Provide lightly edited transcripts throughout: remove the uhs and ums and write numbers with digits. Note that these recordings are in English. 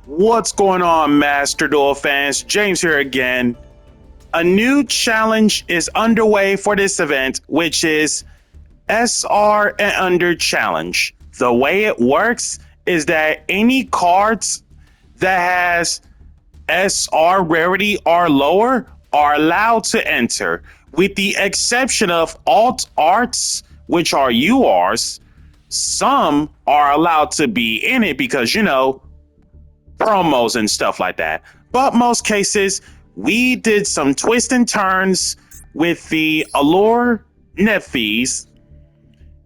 What's going on, Master Duel fans? James here again. A new challenge is underway for this event, which is SR and Under Challenge. The way it works is that any cards that has SR rarity or lower are allowed to enter, with the exception of alt arts, which are URs. Some are allowed to be in it because, promos and stuff like that. But most cases, we did some twists and turns with the Allure Nephthys.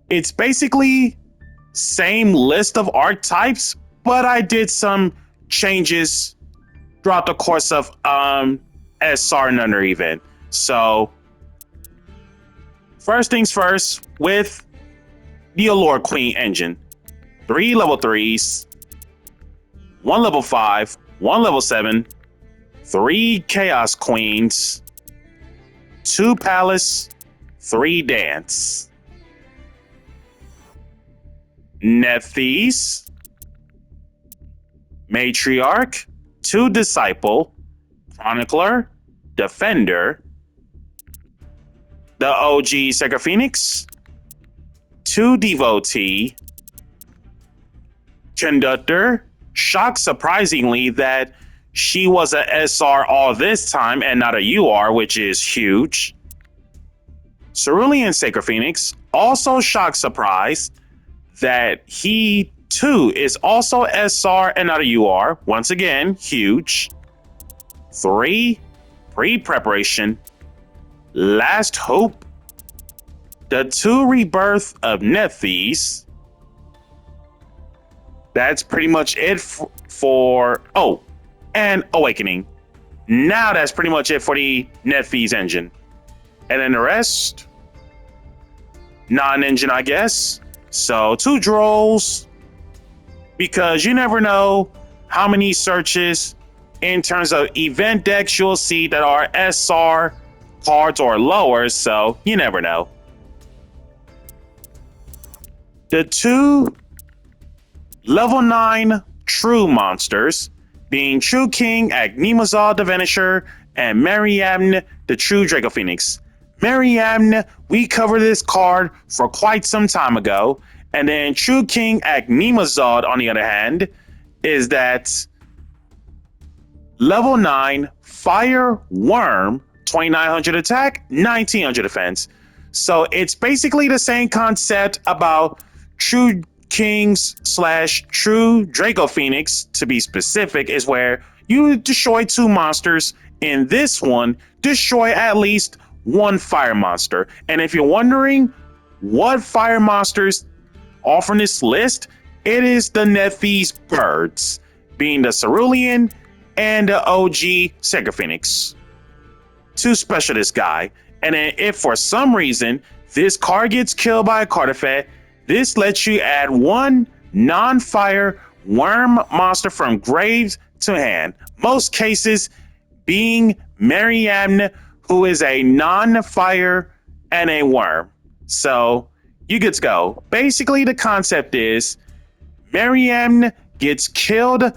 It's basically same list of archetypes, but I did some changes throughout the course of SR and Under event. So first things first, with the Allure Queen engine. 3 level 3s, 1 level 5, 1 level 7, 3 Chaos Queens, 2 Palace, 3 Dance. Nephthys, Matriarch, 2 Disciple, Chronicler, Defender, the OG Sacred Phoenix, 2 Devotee, Conductor. Shocked surprisingly that she was a SR all this time and not a UR, which is huge. Cerulean Sacred Phoenix, also shocked surprised that he too is also SR and not a UR. Once again, huge. 3, Pre-Preparation, Last Hope, the 2 Rebirth of Nephthys. That's pretty much it for and Awakening. Now that's pretty much it for the Nephthys engine. And then the rest, non-engine, I guess. So 2 draws, because you never know how many searches in terms of event decks you'll see that are SR cards or lower, so you never know. The 2 level 9 true monsters, being True King, Agnimazal the Vanisher, and Mariamne the True Draco Phoenix. Mariamne, we covered this card for quite some time ago, and then True King Agnimazal, on the other hand, is that level 9 Fire Worm, 2900 attack, 1900 defense. So it's basically the same concept about True Kings / True Draco Phoenix, to be specific, is where you destroy 2 monsters. In this one, destroy at least 1 fire monster. And if you're wondering what fire monsters are from this list, it is the Nephthys birds, being the Cerulean and the OG Sacred Phoenix. 2 special this guy. And then if for some reason this card gets killed by a card effect, this lets you add 1 non-fire worm monster from graves to hand. Most cases being Mariamne, who is a non-fire and a worm. So you get to go. Basically, the concept is Mariamne gets killed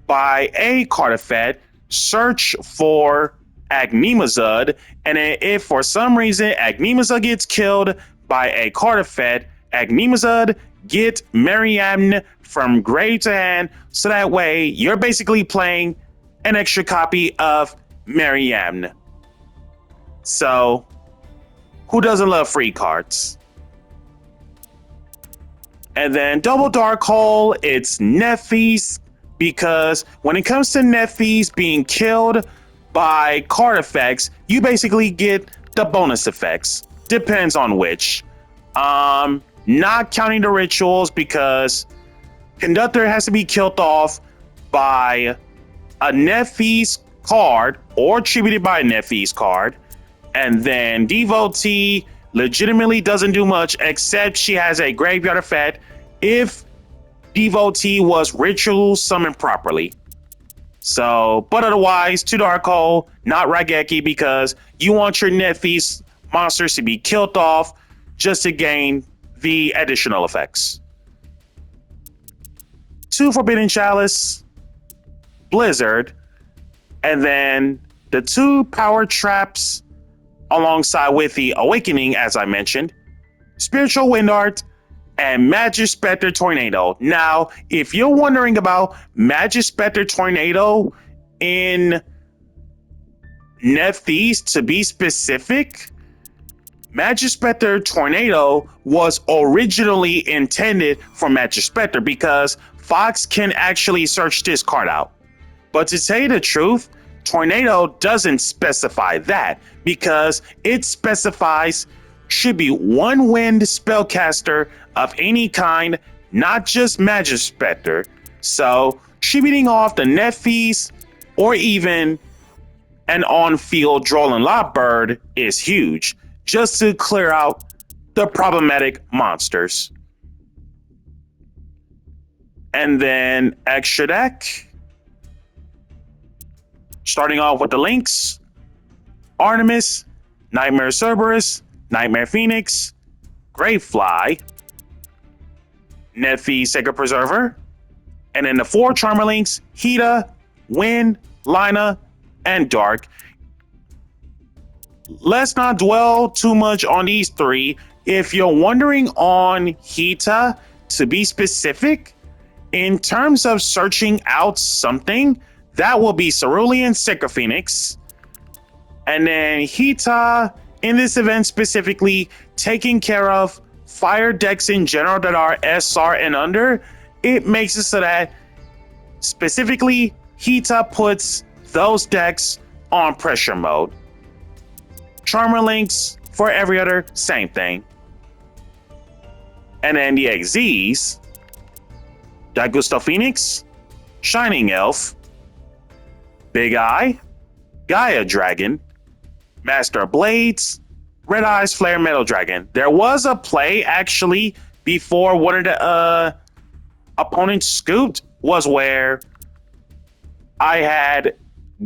by a card effect, search for Agnimazal, and then if for some reason Agnimazal gets killed by a card effect, Agnimazal, get Mariamne from grave to hand, so that way you're basically playing an extra copy of Mariamne. So, who doesn't love free cards? And then Double Dark Hole, it's Nephthys, because when it comes to Nephthys being killed by card effects, you basically get the bonus effects. Depends on which. Not counting the rituals, because Conductor has to be killed off by a Nephthys card or attributed by a Nephthys card. And then Devotee legitimately doesn't do much, except she has a graveyard effect if Devotee was ritual summoned properly. So, but otherwise, to Dark Hole, not Raigeki, because you want your Nephthys monsters to be killed off just to gain the additional effects. 2 Forbidden Chalice, Blizzard, and then the 2 power traps alongside with the Awakening, as I mentioned, Spiritual Wind Art, and Magic Spectre Tornado. Now, if you're wondering about Magic Spectre Tornado in Nephthys, to be specific, Magic Spectre Tornado was originally intended for Magic Spectre because Fox can actually search this card out. But to tell you the truth, Tornado doesn't specify that because it specifies should be 1 wind spellcaster of any kind, not just Magic Spectre. So tributing off the Nephthys or even an on-field Drolling Lockbird is huge, just to clear out the problematic monsters. And then extra deck. Starting off with the links: Artemis, Nightmare Cerberus, Nightmare Phoenix, Gravefly, Nephthys Sacred Preserver, and then the 4 Charmer links: Hita, Wind, Lina, and Dark. Let's not dwell too much on these 3. If you're wondering on Hita, to be specific, in terms of searching out something, that will be Cerulean Sacred Phoenix. And then Hita, in this event specifically, taking care of fire decks in general that are SR and under. It makes it so that specifically Hita puts those decks on pressure mode. Charmer links for every other, same thing. And then the XZs: Dagusto Phoenix, Shining Elf, Big Eye, Gaia Dragon, Master Blades, Red Eyes Flare Metal Dragon. There was a play actually before one of the opponents scooped, was where I had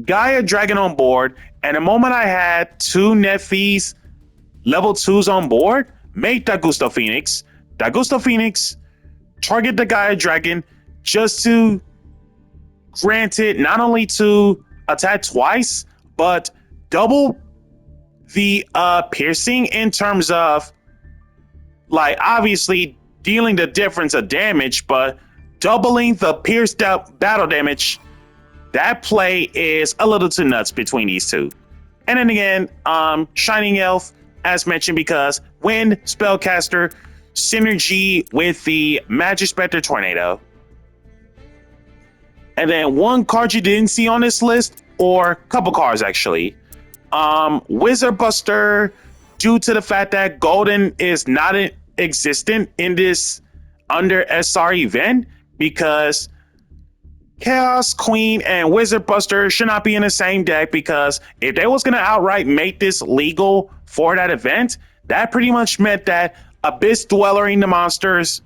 Gaia Dragon on board, and the moment I had 2 Nephthys level 2s on board, make Dagusto Phoenix. Dagusto Phoenix, target the Gaia Dragon just to grant it not only to attack twice, but double the piercing in terms of, like, obviously dealing the difference of damage, but doubling the pierced battle damage. That play is a little too nuts between these 2. And then again, Shining Elf, as mentioned, because Wind Spellcaster synergy with the Magic Spectre Tornado. And then one card you didn't see on this list, or a couple cards actually, Wizard Buster, due to the fact that Golden is not existent in this under SR event, because Chaos Queen and Wizard Buster should not be in the same deck, because if they was going to outright make this legal for that event, that pretty much meant that Abyss Dweller in the monsters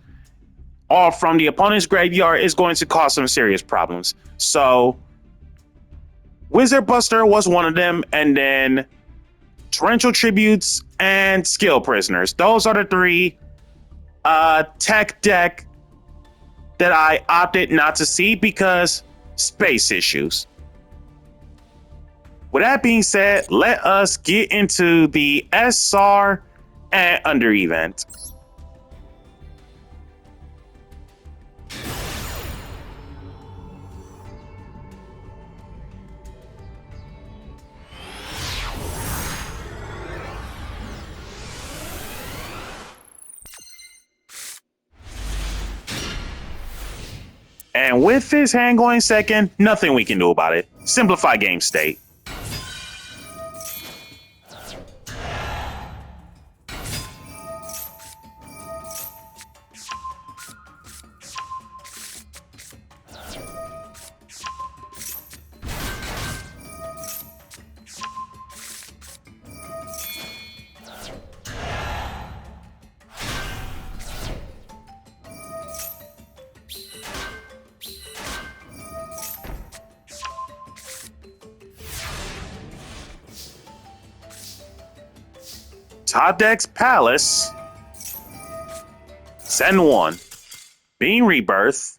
or from the opponent's graveyard is going to cause some serious problems. So Wizard Buster was one of them, and then Torrential Tributes and Skill Prisoners. Those are the 3 tech deck that I opted not to see because space issues. With that being said, let us get into the SR and under event. And with this hand going second, nothing we can do about it. Simplify game state. Top decks Palace, send 1, Being Rebirth,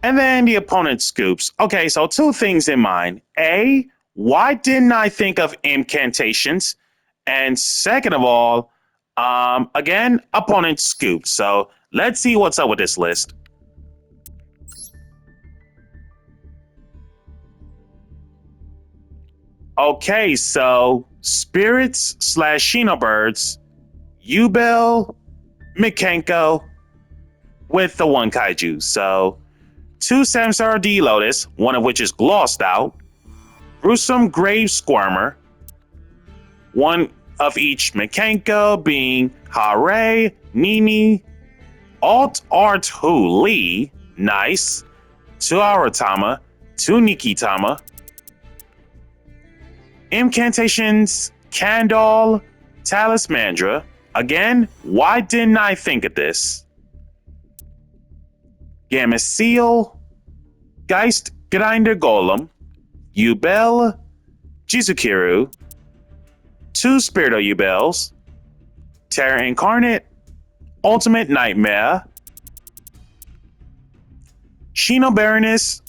And then the opponent scoops. Okay, so two things in mind. A, why didn't I think of incantations? And second of all, again, opponent scoops. So let's see what's up with this list. Okay, so spirits slash Shinobirds, Yubel, Mikenko, with the one kaiju. So two Samsara D Lotus, one of which is glossed out, gruesome grave squirmer, one of each Mikenko being Hare, Nini, Alt Art Hu Lee, nice, two Aratama, two Nikitama, incantations, Kandal, Talismandra. Again, why didn't I think of this? Gamma Seal, Geist Grinder Golem, Yubel, Jizukiru, two Spirito Yubels, Terra Incarnate, Ultimate Nightmare, Shino Baroness,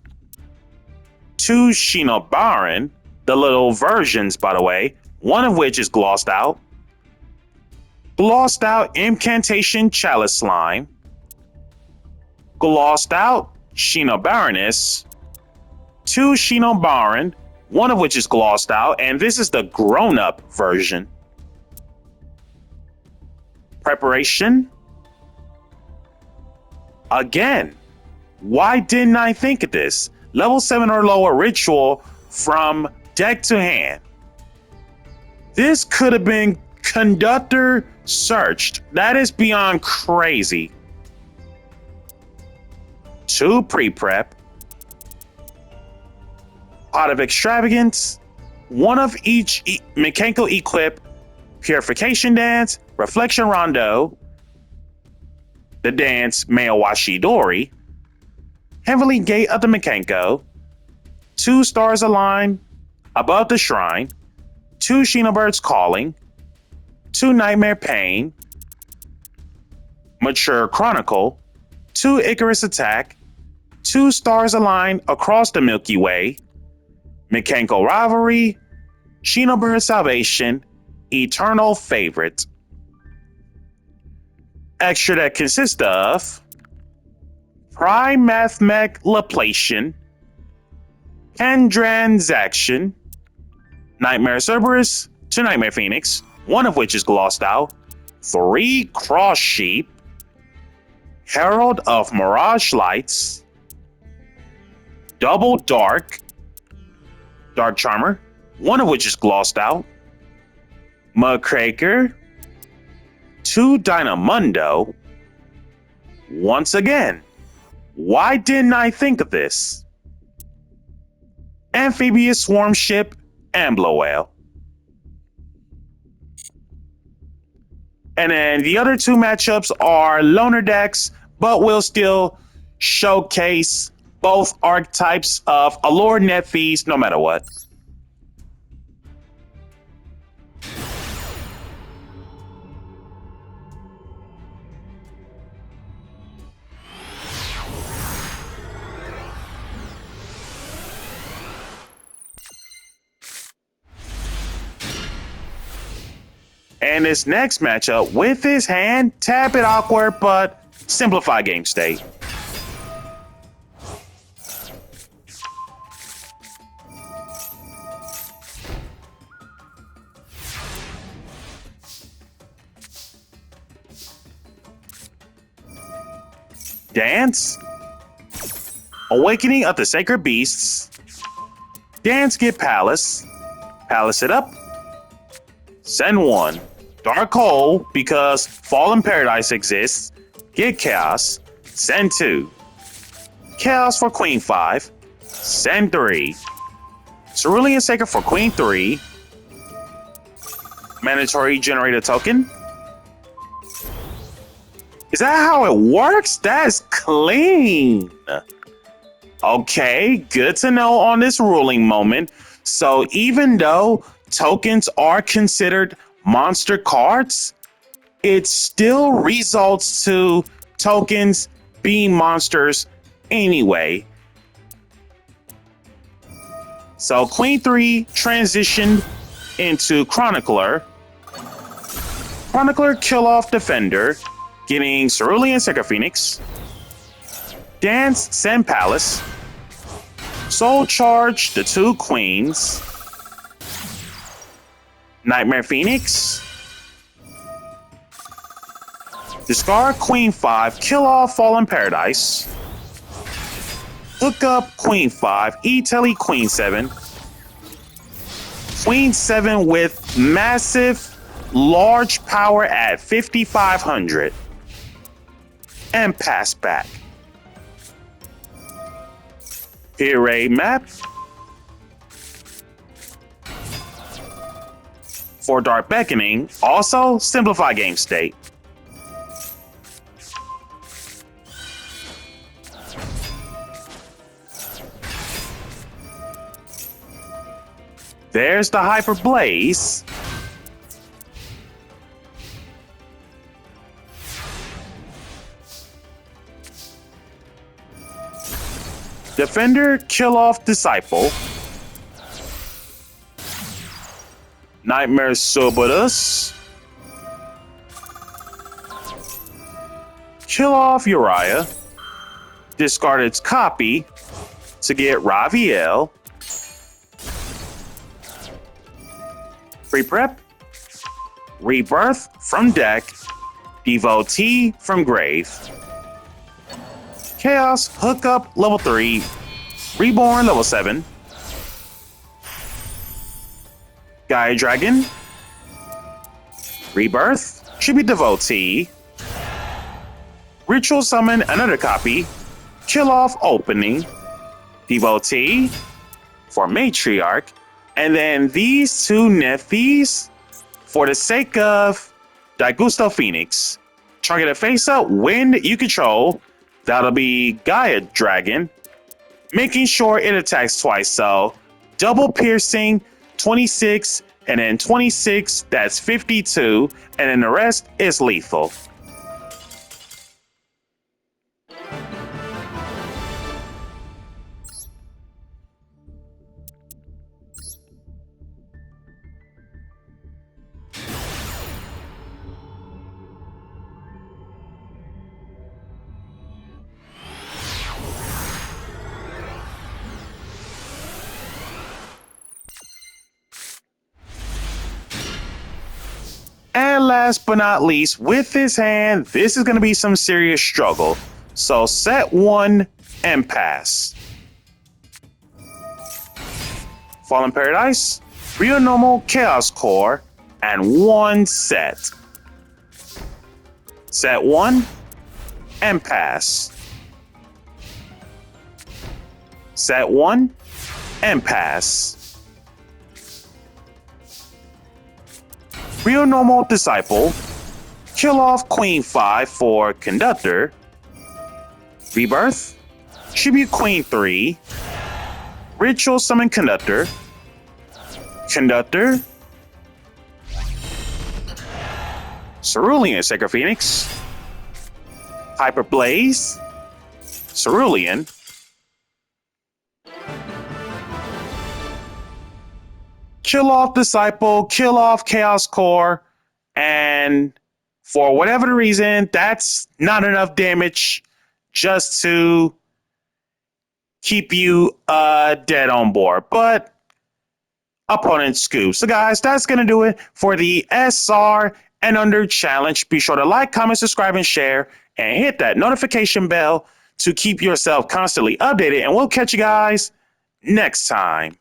two Shino Baron, the little versions, by the way, one of which is glossed out Incantation Chalice Slime, glossed out Shino Baroness, two Shino Baron, one of which is glossed out, and this is the grown-up version. Preparation. Again, why didn't I think of this? Level 7 or lower ritual from deck to hand. This could have been Conductor searched. That is beyond crazy. Two pre-prep. Pot of Extravagance. One of each Mikenko equip. Purification Dance. Reflection Rondo. The Dance Mayowashi Dori. Heavenly Gate of the Mikenko. Two Stars Align. Above the Shrine. Two Shinobirds Calling. Two Nightmare Pain, Mature Chronicle, two Icarus Attack, two Stars Align across the Milky Way, Mikenko Rivalry, Shinobird Salvation, Eternal Favorite. Extra that consists of Prime Mathmech Laplation, Kendransaction, Nightmare Cerberus, two Nightmare Phoenix, one of which is glossed out, three Cross Sheep, Herald of Mirage Lights, Double Dark Charmer, one of which is glossed out, Muckraker, two Dynamundo. Once again, why didn't I think of this? Amphibious Swarm Ship and Blow Whale. And then the other two matchups are loner decks, but we'll still showcase both archetypes of Allure Nephthys no matter what. And this next matchup, with his hand, tad bit awkward, but simplify game state. Dance. Awakening of the Sacred Beasts. Dance, get Palace. Palace it up. Send one. Dark Hole, because Fallen Paradise exists. Get Chaos. Send two. Chaos for Queen 5. Send 3. Cerulean Sacred for Queen 3. Mandatory generate a token. Is that how it works? That's clean. Okay, good to know on this ruling moment. So even though tokens are considered monster cards, it still results to tokens being monsters anyway. So Queen 3 transitioned into Chronicler. Chronicler kill off Defender, getting Cerulean Sacred Phoenix. Dance Sand Palace. Soul Charge the 2 Queens. Nightmare Phoenix. Discard Queen 5, kill off Fallen Paradise. Hook up Queen 5, E-Telly Queen 7. Queen 7 with massive, large power at 5,500. And pass back. Array map. For Dark Beckoning, also simplify game state. There's the Hyper Blaze. Defender kill off Disciple. Nightmare Sobotus. Kill off Uriah. Discard its copy to get Raviel. Free prep. Rebirth from deck. Devotee from grave. Chaos hookup level 3. Reborn level 7. Gaia Dragon. Rebirth. Tribute Devotee. Ritual summon another copy. Kill off opening. Devotee for Matriarch. And then these 2 Nephthys for the sake of Daigusto Phoenix. Target a face-up when you control. That'll be Gaia Dragon. Making sure it attacks twice. So double piercing, 26, and then 26, that's 52. And then the rest is lethal. And last but not least, with his hand, this is going to be some serious struggle. So set 1 and pass. Fallen Paradise, Real Normal Chaos Core, and 1 set. Set 1 and pass. Set 1 and pass. Real Normal Disciple. Kill off Queen 5 for Conductor. Rebirth. Tribute Queen 3. Ritual Summon Conductor. Conductor. Cerulean Sacred Phoenix. Hyper Blaze. Cerulean. Kill off Disciple, kill off Chaos Core, and for whatever the reason, that's not enough damage just to keep you dead on board. But opponent scoop. So guys, that's going to do it for the SR and Under challenge. Be sure to like, comment, subscribe, and share, and hit that notification bell to keep yourself constantly updated. And we'll catch you guys next time.